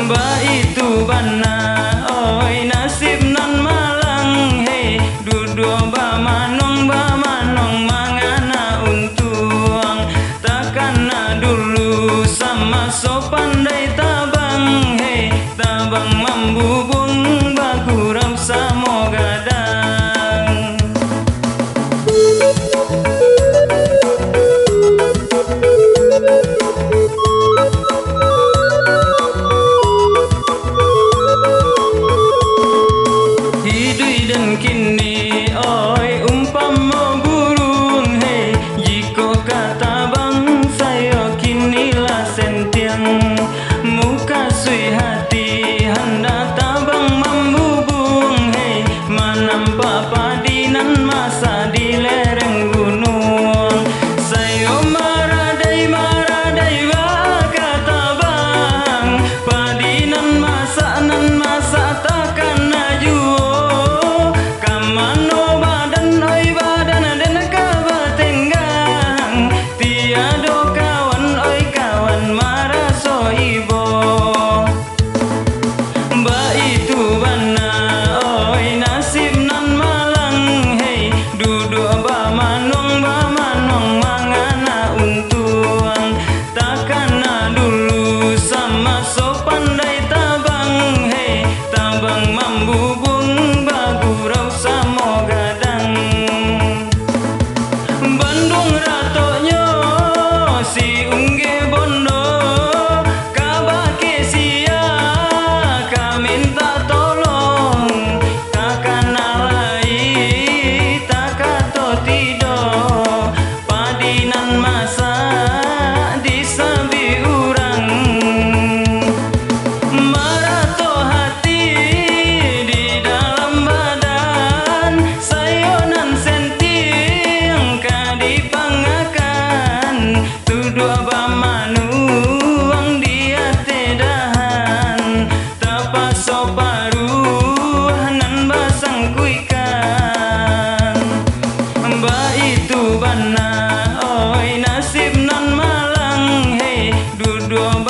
Ba itu bana oi nasib nan malang hey duduk ba manong mangana untuang takana dulu sama so pandai tabang hey tabang membubung bagurau samo gadang. Kini oi umpama burung hey jiko kata bang saya kinilah sentiang muka sui hati hendak tabang membubung hey menampak padinan masa di lereng gunung saya maradai kata bang padinan masa takkan najuo mano badan oi badan dan kabatenggang tiado kawan oi kawan maraso ibo ba itu bana oi nasib nan malang hey duduk ba manong mangana untuang takana dulu sama so pandai tabang hey tabang membubung bagurau samo gadang. Bandung ratonyo si ungge bondo kabake sia ka minta tolong takanalai takato tido padinan masa disabi urang marato hati di dalam badan sayonan sentiang kadipangakan tuduh bamanuang dia tedahan tapaso paruhanan basang kuikan ba itu bana oi nasib nan malang hey duduk